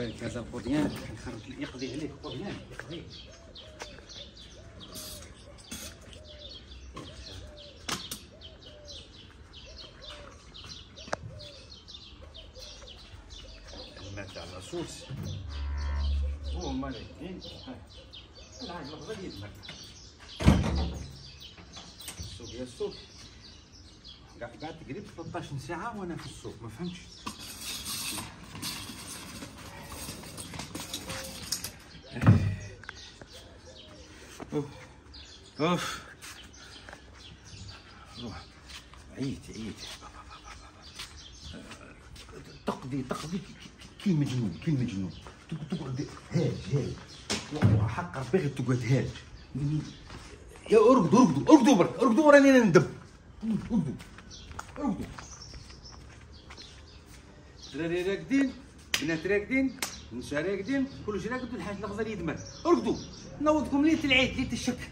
بالك هذا القضيان يقضي عليك قضيان يقضي. مات على صوص هو مالكين العجل غادي يدمر السوق يا السوق. قاعد تقريب 13 ساعة وانا في السوق ما فهمتش. اوف روح عييت تقضي كي مجنون تقعد هاج حق ربي غير تقعد هاج يا ارقدوا برك ارقدوا راني ندب ارقدوا دراري راقدين بنات راقدين نساء راقدين كلشي راقد والحاج الغزال يدمر. ارقدوا نوضكم ليله العيد ليله الشك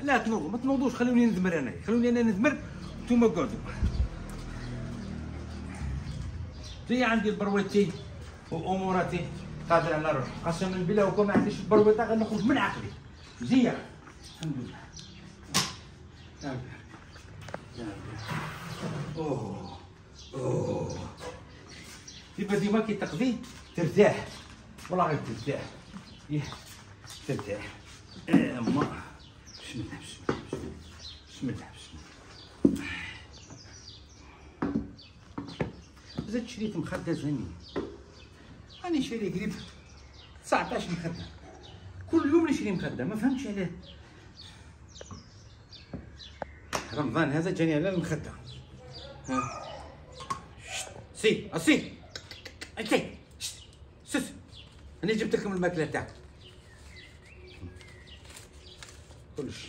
لا تنوضوا ما تنوضوش خلوني ندمر انا خلوني انا ندمر نتوما قعدوا. جاي عندي البرويتي واموراتي قادر على روحي قسما بالله وكون ما عنديش البرويطه غنخرج من عقلي مزيان الحمد لله. اوه ديما كي تقضي ترتاح والله غير ترتاح ترتاح. اما بسم الله زدت شريت مخده زينين راني شاري قريب 19 مخده كل يوم نشري مخده ما فهمتش علاه. رمضان هذا جاني على المخده. ها سي سس انا جبت لكم الماكله تاعكم كلش.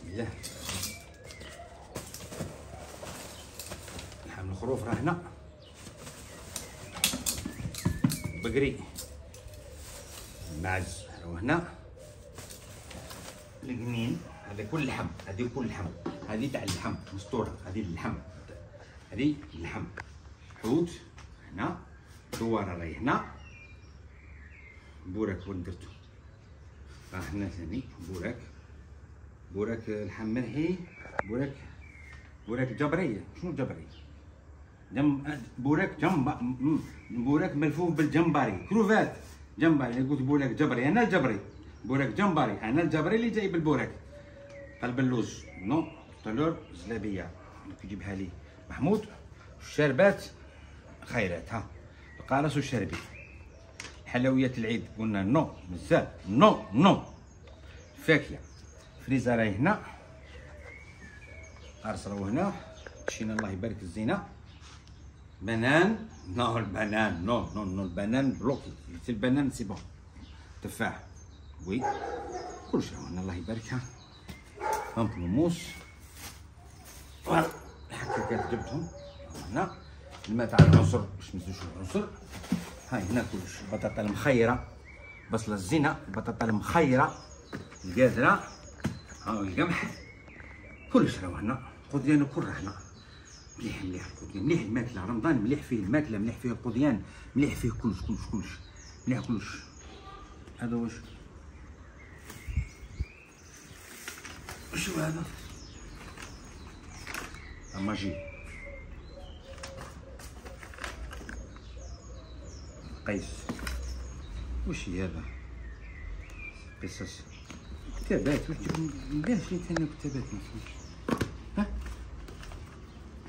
لا لحم الخروف راه هنا بقري المعز راهو هنا القنين هذا كل لحم هذه كل لحم هذه تاع اللحم مستوره هذه اللحم هذه اللحم حوت هنا دواره راهي هنا بوراك وين درتو راه هنا ثاني بوراك لحم ملحي بوراك جبريه. شنو جبري؟ بوراك ملفوف بالجمبري كروفات جمبري. قلت بوراك جبري انا الجبري بوراك جمبري انا الجبري اللي جايب البوراك. قلب اللوز نو طلور زلابيه يجيبها لي محمود. الشربات خيرات ها القارص والشربي. حلويات العيد قلنا نو مازال نو. فاكهه فريزه راهي هنا قارص راهو هنا. مشينا الله يبارك الزينه. بنان نو البنان نو البنان بلوكي البنان سي بون. تفاح وي كلشي راهو هنا الله يباركها. بامبلوموس الحكاكات جبتهم هنا. الماء تاع العنصر باش ما ننسوش العنصر. هاي هنا كلش البطاطا المخيره بصله الزينه البطاطا المخيره القادره ها القمح كلش راهو هنا. القضيان كل راه هنا مليح القضيان مليح الماكله. رمضان مليح فيه الماكله مليح فيه القضيان مليح فيه كلش مليح كلش. هذا واش شو هذا؟ ماجي قيس وش هي هذا؟ قصص كتابات ندير شي ثاني كتابات ما فهمتش. ها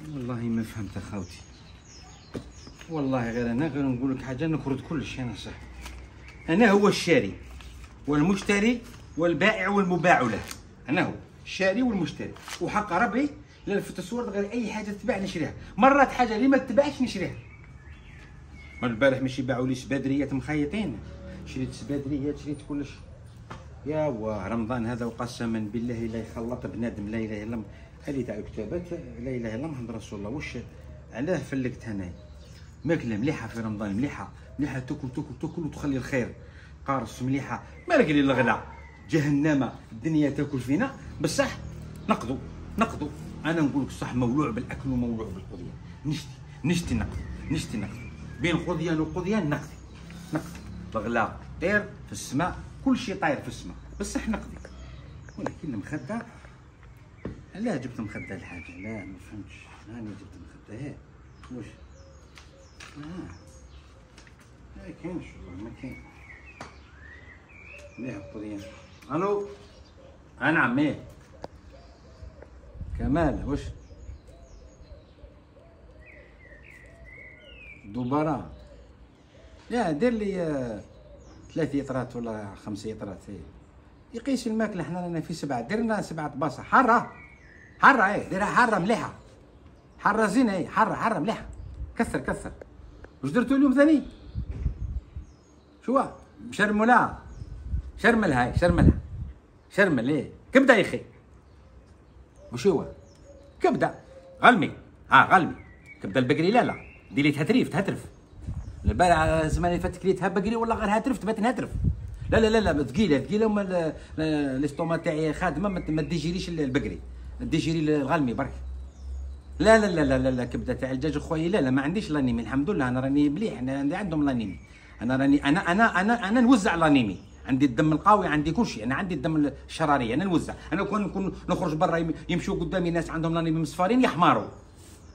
والله ما فهمت اخاوتي والله غير انا غير نقول لك حاجه نكرد كلشي انا صح. انا هو الشاري والمشتري والبائع والمباع له. انا هو الشاري والمشتري وحق ربي لا نلفت الصور غير اي حاجه تتباع نشريها. مرات حاجه اللي ما تتباعش نشريها. البارح ماشي باعوا لي سبادريات مخيطين شريت سبادريات شريت كلش. يا رمضان هذا وقسما بالله لا يخلط بنادم لا اله الا الله. هذه تاع الكتابات لا اله الا الله محمد رسول الله. واش علاه فلقت هنايا ماكله مليحه في رمضان مليحه تاكل وتخلي الخير. قارص مليحه مالك لي الغلا جهنم الدنيا تاكل فينا بصح نقضوا. انا نقول لك صح مولوع بالاكل ومولوع بالقضيه. نشتي نقض نشتي نقدي بين قضيان وقضيان نقدي بغلا طير في السماء كل شيء طاير في السماء بصح نقدي. ولكن المخده لا جبت مخده الحاجه لا ما فهمتش راني جبت مخده واش ما كاينش والله ما كاين. مليح القضيان. الو نعم ايه كمال واش دوباره لا دير لي 3 يطرات ولا 5 يطرات يقيس الماكله. حنا رانا في 7 دير لنا 7 طباسه حاره ديرها حاره مليحه حاره زينه حاره مليحه كثر. واش درتو اليوم ثاني؟ شو مشرمله شرمل شرمل كبده يا اخي وش هو كبده غلمي كبده البقري لا ديري تهترف البارح الزمان اللي فات كليتها بقري والله غير هاترف تبات نهترف لا ثقيله وما الاستوما تاعي خادمه ما تديجيريش البقري ديجيري الغلمي برك. لا كبده تاع الدجاج خويا لا ما عنديش لانيمي الحمد لله انا راني مليح انا عندهم لانيمي انا راني انا نوزع لانيمي عندي الدم القوي عندي كل شيء انا عندي الدم الشراري انا نوزع. انا كون نكون نخرج برا يمشوا قدامي ناس عندهم لانيمي مصفارين يحمروا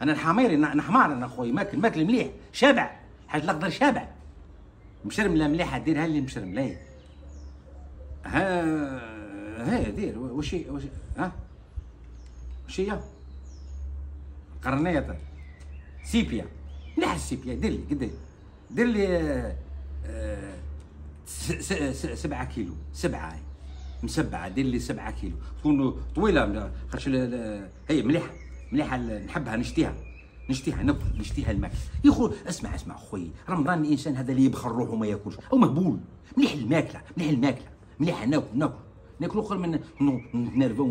انا الحميري انا حمار انا خويا ماكل مليح شابع حاج الاخضر شابع مشرمله مليحه ديرها لي مشرمله ها دير واش ها واش هي قرنيطه سيبيا مليح السيبيا دير لي 7 كيلو 7 مسبعه دير لي 7 كيلو تكون طويله خاطش هي مليحه نحبها نشتيها ناكل نشتيها الماكله يا خو اسمع خويا رمضان الانسان هذا اللي يبخر روحه ما ياكلش او مهبول مليح الماكله مليحه ناكلوا خير من نتنرفوا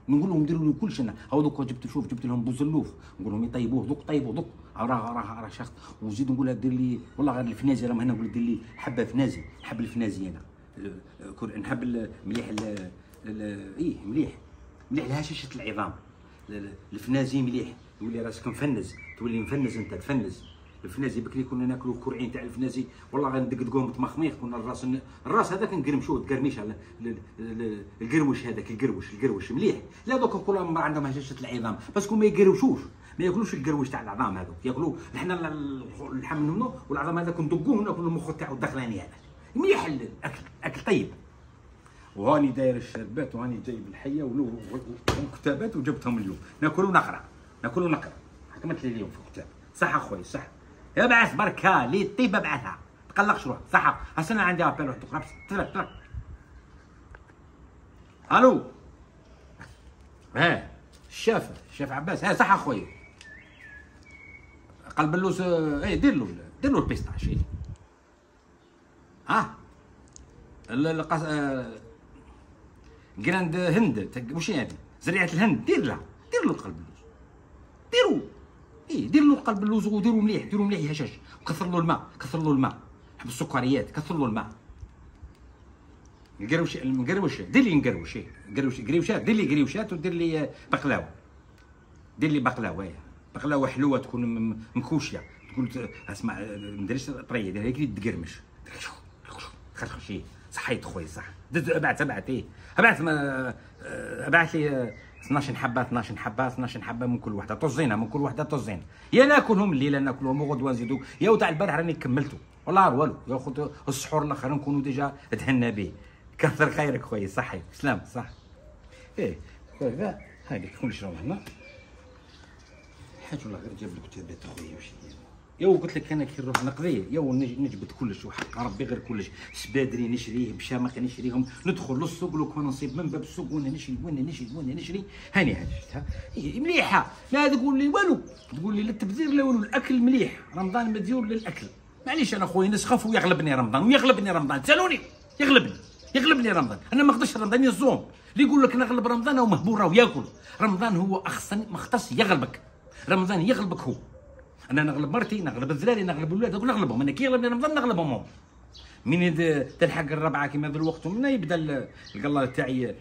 نقول لهم ديروا لي كلشي. انا هاو دوك جبت لهم بوزلوف نقول لهم يطيبوه دوك راه شاخ وزيد نقول لها دير لي والله غير الفنازي راهم هنا نقول دير لي حبه فنازي نحب الفنازي انا نحب مليح مليح لهشاشه العظام الفنازي مليح تولي راسك مفنز تولي مفنز انت تفنز الفنازي بكري كنا ناكلوا كرعين تاع الفنازي والله غير ندقدقوهم متمخميخ كنا الراس هذاك نقرمشوه تقرميش على القروش هذاك القروش مليح. لا دوك كلهم عندهم هشاشه العظام باسكو ما يقروشوش ما ياكلوش القروش تاع العظام هذوك ياكلوا حنا اللحم منه والعظام هذاك ندقوه وناكلوا المخ تاعو الدخلاني هذا مليح الاكل طيب. وهاني داير الشربات وهاني جايب الحيه والكتابات وجبتهم اليوم ناكل ونقرا حكمت لي اليوم في الكتاب صح اخويا صح يا بعث بركه لي الطيبه بعثها تقلقش روح صح هسه انا عندي ابل روح تقرا ترك الو الشاف عباس صح اخويا قلب اللوز دير له البيستاش جراند هند واش هذه زريعه الهند دير له القلب اللوز دير له قلب اللوز وديروا مليح هشاش وكثر له الماء حب السكريات كثر له الماء مقروش دير لي قروشات دير لي قروشات ودير لي بقلاوه حلوه تكون مكوشيه تقول اسمع ما نديرش طريه ديرها كي تقرمش خرخشي صحيت خويا صح بعث لي 12 حبه من كل وحده طزينه يا ناكلهم الليله ناكلهم وغدوه نزيدو يا تاع البارح راني كملته والله والو ياخذ السحور الاخر نكونوا ديجا تهنا به كثر خيرك خويا صحي سلام صح خويا هذيك كلش راهو هنا حاجه والله غير جاب لك كتابات خويا واش يا قلت لك انا كي نروح نقضيه يا نجبد كلش وحق ربي غير كلش سبادري نشريه بشامخ نشريهم ندخل للسوق لو كان نصيب من باب السوق وانا نشري هاني شفتها مليحه لا تقول لي والو تقول لي لا التبذير لا والو الاكل مليح رمضان مديور للاكل معليش انا خويا نسخف ويغلبني رمضان سالوني يغلبني رمضان انا ما نقدرش رمضان يصوم اللي يقول لك نغلب رمضان او مهبور راه ياكل رمضان هو مختص يغلبك رمضان يغلبك هو انا نغلب مرتي نغلب الذراري نغلب الولاد نغلبهم انا كي يغلبني رمضان نغلبهم من تلحق الربعه كيما ذا الوقت ومن يبدا القلال تاعي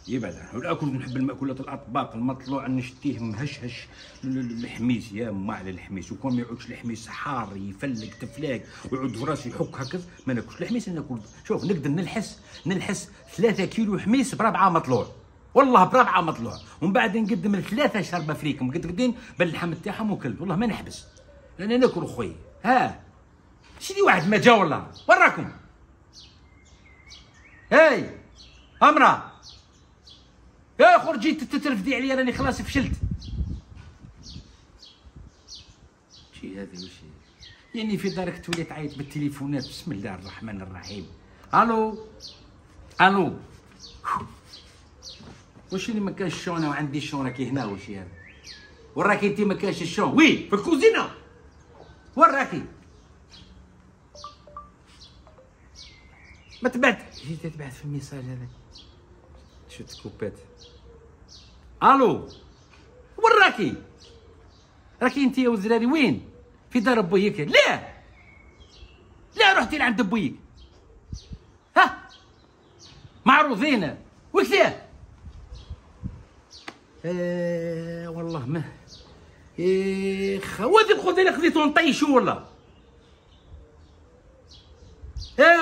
يبعد. وناكل نحب المأكولات الاطباق المطلوع نشتيه مهشهش. الحميس يا ما على الحميس، وكون ما يعودش الحميس حار يفلق تفلاق ويعود في راسي يحك هكذا ما ناكلش الحميس. ناكل شوف نقدر نلحس 3 كيلو حميس بربعه مطلوع، والله بربعه مطلوع، ومن بعد نقدم 3 شربه فريكم قدين باللحم تاعهم وكلت، والله ما نحبس انا ناكل خويا. ها شدي واحد ما جا والله وراكم. هاي امرا يا خرجي تترفدي عليا راني خلاص فشلت. شي هذه وشي يعني في دارك تولي تعيط بالتليفونات. بسم الله الرحمن الرحيم. الو الو واش اللي ما كانش الشونه وعندي الشونه كي هنا وشي هذا؟ وراكي انت ما كانش الشون وي في الكوزينه وراكي ما تبعت جيت تبعت في الميساج هذاك شو تكوبات. الو وراكي راكي انت يا وزراري وين؟ في دار بويك؟ لا لا رحتي لعند بويك. ها معروضين وكذا. والله ما خوادي الخوذه اللي خذيتو نطيشو ولا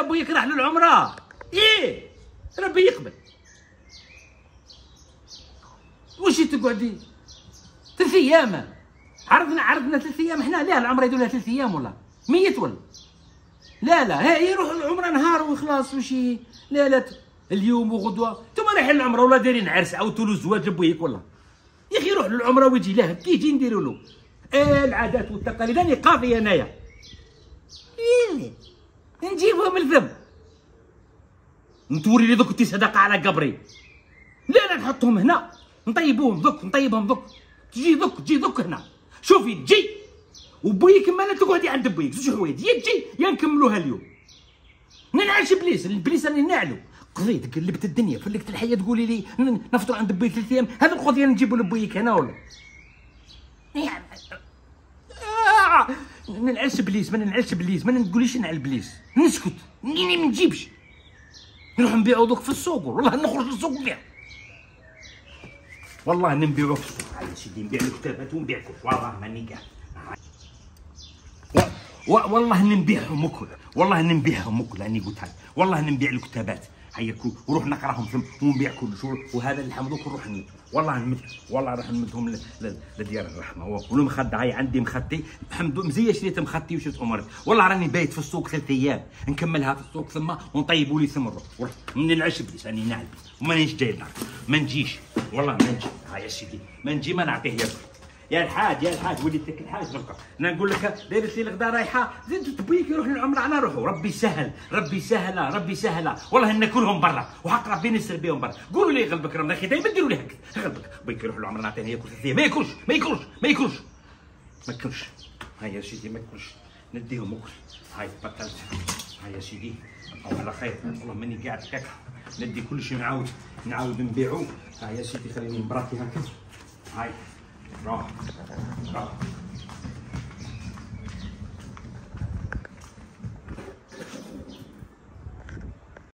بويك راح للعمره. ربي يقبل. وش تقعدي 3 ايام؟ عرضنا 3 ايام حنا. لا العمره يدير لها 3 ايام ولا ميت ولا لا يروح العمره نهار وخلاص وشي. لا اليوم وغدوه انتوما رايحين العمره ولا دايرين عرس عاودتوا له الزواج لبويك والله يا اخي. روح للعمره ويجي له كي يجي نديروا له العادات والتقاليد. راني قاضي انايا نجيبهم الذم نتوري لي دوك انت صدقه على قبري. لا نحطهم هنا نطيبوهم دوك نطيبهم دوك. تجي دوك هنا شوفي تجي وبويك ما تقعدي عند بويك. 2 حوايج يا تجي يا نكملوها اليوم. ننعش البليس راني نعلو. قضيت قلبت الدنيا فلقت الحياه تقولي لي نفطر عند بويك 3 ايام. هذا القضيه نجيبو لبويك هنا ولا ننعش بليس ما نقوليش نعل بليس نسكت ما نجيبش. نروح نبيعو دوك في السوق والله نخرج للسوق نبيع. والله نبيعو في السوق. هاي سيدي نبيع الكتابات ونبيع كلش والله ماني قاعد. والله نبيعهم وكل راني قلتها والله نبيع الكتابات. هيا وروح نقراهم ثم ونبيع كلش. وهذا اللي حمضوك نروح نمد والله راح نمدهم لديار الرحمه. والمخده هاي عندي مخدي حمدو مزيه شريت مخدي وشفت اموري. والله راني بايت في السوق 3 ايام نكملها في السوق ثم ونطيبوا لي ثم نروح من العش بليس راني نعلم ومانيش جاي لدارك. ما نجيش والله ما نجي. ها يا سيدي ما نجي ما نعطيه ياكل. يا الحاج وليدتك الحاج دركا انا نقول لك دايرت لي الغدا رايحه زيد تبيك يروح للعمره انا نروحوا. ربي سهله والله ناكلهم برا وحق ربي نسر بهم برا. قولوا لي غلبك راه اخي دائما ديروا لي هكا غلبك. بيك يروح للعمره نعطيه ياكل 3 ايام ما ياكلش. هاي يا سيدي ما ياكلش نديهم وكل. هاي بطلت. هاي يا سيدي او على خير والله ماني قاعد هكا ندي كل شيء نعاود نبيعو. هاي يا سيدي خليني براتي هكا. هاي برافو